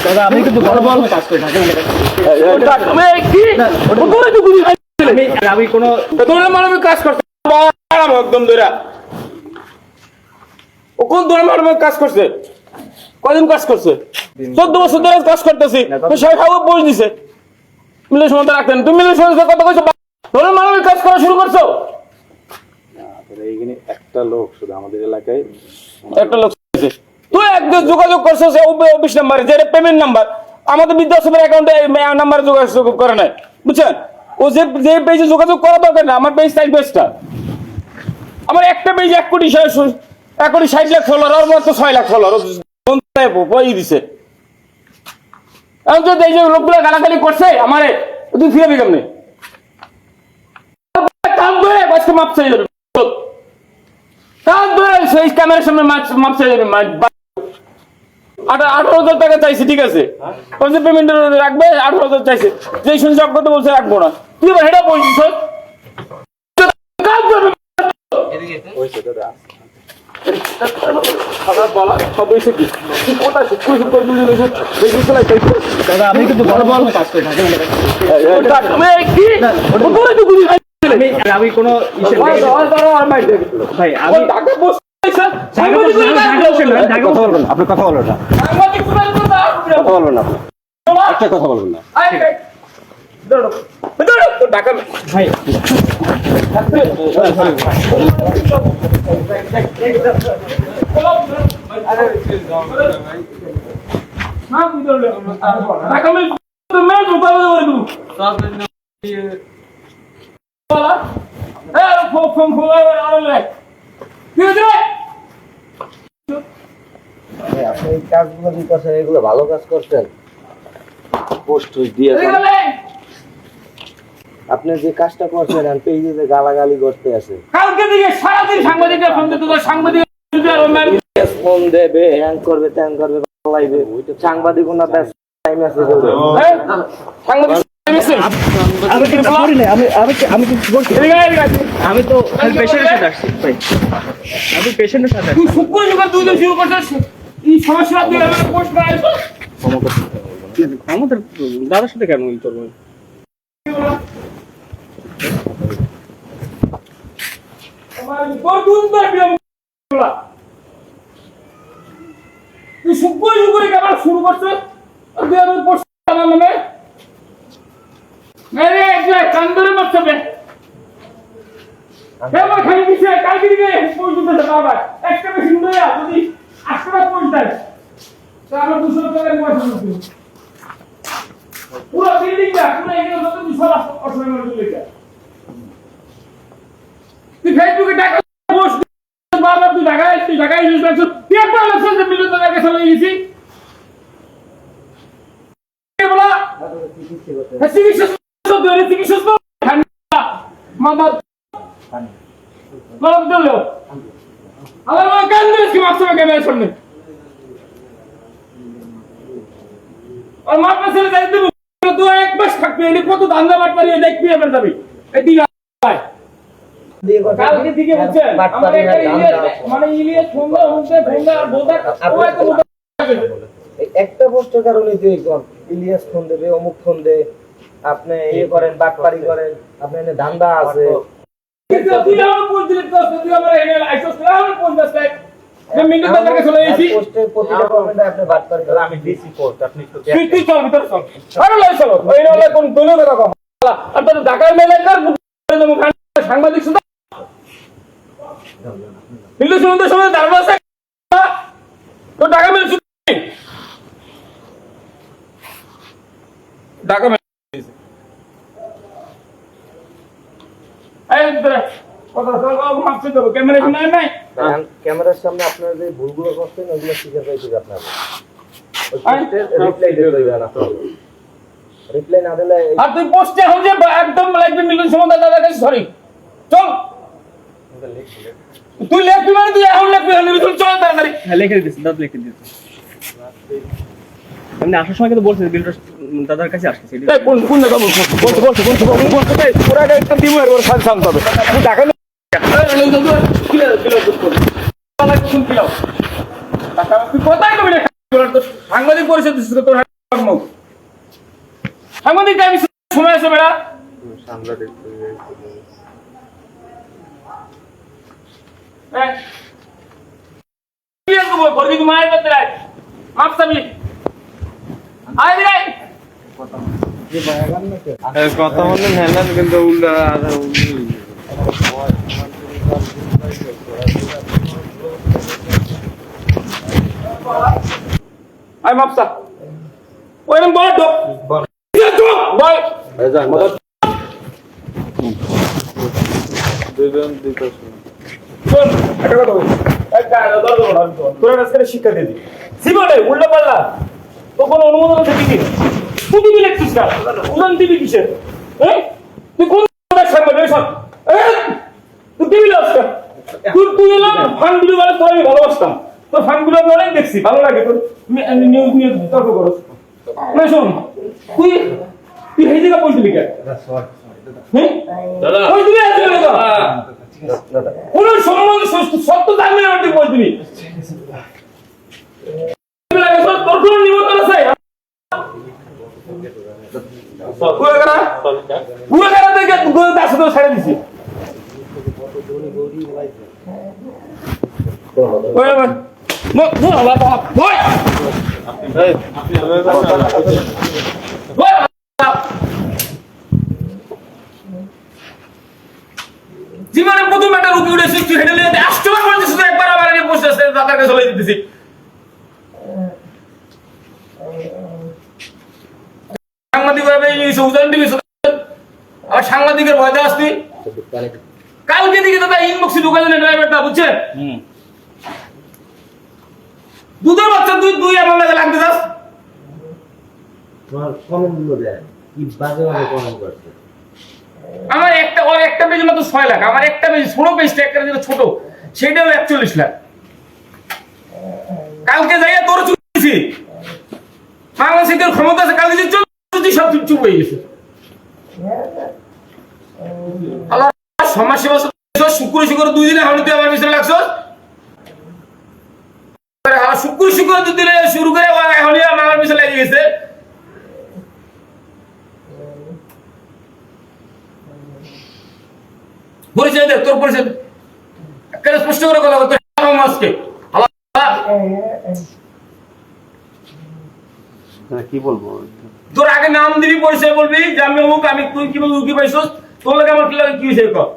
দাদা আমি কিন্তু বড় বড় কাজ করি আমি কোনো মানবিক কাজ করছে একদম ধরা ও কোন ধরনের মানবিক কাজ করছে? কদিন কাজ করছে? 14 বছর ধরে কাজ করতেছি। সবাই খাওয়া বই দিছে মিলের সময় রাখতেন, তুমি মিলের সময় কথা কইছো ধরে মানবিক কাজ করা শুরু করছো। এইখানে একটা লোক শুধু আমাদের এলাকায় একটা লোক তুই একদম যোগাযোগ করছো অফিস নাম্বারে, যে পেমেন্ট নাম্বার আমাদের বৃদ্ধাশ্রমের অ্যাকাউন্টে নাম্বারে যোগাযোগ করে নাই, বুঝছেন? ও যে পেজে যোগাযোগ করা দরকার না, আমার পেজ 4 পেজটা, আমার একটা পেজ 1 কোটি 60 লাখ ফলোয়ার, আর মাত্র 6 লাখ ফলোয়ার বই দিছে। এখন যদি এই যে লোকগুলো গালাগালি করছে আমারে, তুই ফিরে কেমনে? কাম ধরে আজকে মাপ চাই যাবে, কাম ধরে সেই ক্যামেরার সামনে মাপ চাই যাবে। 18,000 টাকা চাইছে, ঠিক আছে, পেমেন্ট রাখবে 18,000 চাইছে, যে শুনছি অজ্ঞত বলছে রাখবো না, তুই এবার হেটা বলছিস দাদা আমি কিন্তু বড় বড় কাজ করি আমি কোনো ভাই আমি আপনি কথা বলবেন না, কথা বলবেন না, একটা কথা বলবেন না। ঢাকা ভাই আপনি এই কাজগুলো দিতেছেন, এগুলো ভালো কাজ করছেন। পোস্ট দিয়ে আপনি যে কাজটা করছেন পেজে যে গালাগালি করতে আছে, কালকে দিকে সারাদিন সাংবাদিকরা ফোন দিতে, সাংবাদিক ফোন দেবে, হ্যাং করবে, ত্যাং করবে, লাইবে সাংবাদিক না ব্যস্ত টাইম আছে আমি তো পেশেন্টের সাথে আসছি ভাই, আমি পেশেন্টের সাথে তুই শুক্র যুগ দুই শুরু করছিস এই সমস্যা দিয়ে আমার পোস্ট বানাইছো। আমাদের দাদার সাথে কেন চলবে? তুই শুক্র যুগ করে কেমন শুরু করছিস তুই আমার পোস্ট আমার নামে মেরে এক কান্দরে মারছবে কেমন খাই দিছে কালকে দিকে পোস্ট দিতে বাবা একটা বেশি নয়া যদি 8 টাকা পোস্ট দেয় তো আমার 200 টাকা পয়সা দিতে পুরো বিল্ডিংটা পুরো এগুলো যত 200 অসম্মান করে লেখা তুই ফেসবুকে টাকা পোস্ট বাবা তুই টাকা ইউজ করছিস তুই একটা ইলেকশন যে মিলিয়ন টাকা চলে গেছি কে বলা চিকিৎসা ধরে চিকিৎসা মামা মামা দিলো আমার কান্দরে কি মাসে ক্যামেরা সামনে আর মাপনা ছেলে যাই দেব তো এক মাস থাকবে এনে কত ধান্দা বাট পারিয়ে দেখবি এবার যাবি এই দিন কালকে দিকে বলছেন আমরা মানে ইলিয়াস ফোনদা আর বোদা একটা পোস্টের কারণে তুই ইলিয়াস ফোন দেবে, অমুক ফোন দে, আপনি ইয়ে করেন, বাটপারি করেন, আপনি এনে ধান্দা আছে। তুই আমার পোস্ট ডিলিট করছিস, তুই আমার এনে আইছস না আমার পোস্ট আছে আমি মিনিট টাকা চলে গেছি পোস্টের প্রতিটা কমেন্টে আপনি বাটপারি করেন। আমি ডিসি পোস্ট, আপনি একটু তুই চল ভিতর চল আরে লাই চলো ওই না কোন দলে কথা কম আর তো ঢাকার মেলাকার সাংবাদিক শুধু হিন্দু সমুদ্রের সময় দাঁড়ানো আছে তো ঢাকা মেল ঢাকা মেল ক্যামেরার সামনে আপনারা যে ভুলগুলো করছেন ওইগুলো শিখে পাইছি আপনারা রিপ্লাই দিতে হইবে না, রিপ্লাই না দিলে আর তুই পোস্টে এখন যে একদম লাগবে মিলন সমুদ্র দাদা কাছে সরি চল তুই লেখবি মানে তুই এখন লেখবি চল তাড়াতাড়ি। হ্যাঁ লিখে দিচ্ছি, দাদা লিখে দিচ্ছি। আমি আসার সময় কিন্তু বলছি বিলটা দাদার কাছে আসছে। কোন কোন জায়গা বলছো পুরাটা একটা দিব এর সাথে শান্ত হবে তুই ঢাকা কোথায় কবি সাংবাদিক পরিষদ দিছিস তোর মুখ সাংবাদিক টাইম সময় আছে বেড়া কথা বললেন হেলেন কিন্তু উল্টা আই মাপসা ওইরকম বল ডক বল বল দুজন দিতে শোন একটা কথা বল একটা দরদ বড় তোর কাছে শিক্ষা দিয়ে দি জীবনে উল্টা পাল্লা তো কোনো অনুমোদন আছে কি তুই দিবি লেখছিস না উদান দিবি কিসের হ্যাঁ তুই কোন সাংবাদিক সব তুই দিবি লাস্ট তুই এলাম ফান্ডগুলো বলে তোর আমি ভালোবাসতাম তোর ফান্ডগুলো আমি অনেক দেখছি ভালো লাগে তোর নিউজ নিয়ে তর্ক করো না শোন তুই তুই এই জায়গা পৌঁছলি কেন দাদা ওই দিকে আসলে দাদা কোন সম্বন্ধে সত্য জানবি না তুই পৌঁছবি তোর কোন নিমন্ত্রণ আছে পুরো থেকে দাস তো ছেড়ে দিছি জীবনে প্রথম একটা রুপি উঠে শিখছি হেঁটে নিয়ে আষ্টবার বলতেছি একবার আমার নিয়ে বসে আছে দাদার কাছে চলে দিতেছি সাংবাদিক ভাবে আর সাংবাদিকের ভয়তে আসতি কালকে দিকে দাদা ইনবক্সে ঢুকাই দিলেন ড্রাইভারটা বুঝছেন দুধের বাচ্চা তুই তুই আমার লাগে লাগতে যাস আমার একটা ওর একটা পেজ মাত্র 6 লাখ আমার একটা পেজ ছোট পেজটা একটা যেটা ছোট সেটাও 41 লাখ কালকে যাইয়া তোর চুপছি বাংলাদেশের ক্ষমতা আছে কালকে চলছি সব চুপ হয়ে গেছে আল্লাহ সমাজ সেবা শুক্র 2 দিনে হাওড়ি তুই আমার পিছনে লাগছো শুক্র 2 দিনে শুরু করে হাওড়ি আমার পিছনে লেগে গেছে পরিচয় দে তোর পরিচয় কেন স্পষ্ট করে কথা বলতে আজকে কি বলবো তোর আগে নাম দিবি পরিচয় বলবি যে আমি অমুক আমি তুই কি বলবি কি পাইছস তোর লাগে আমার কি লাগে কি হইছে কর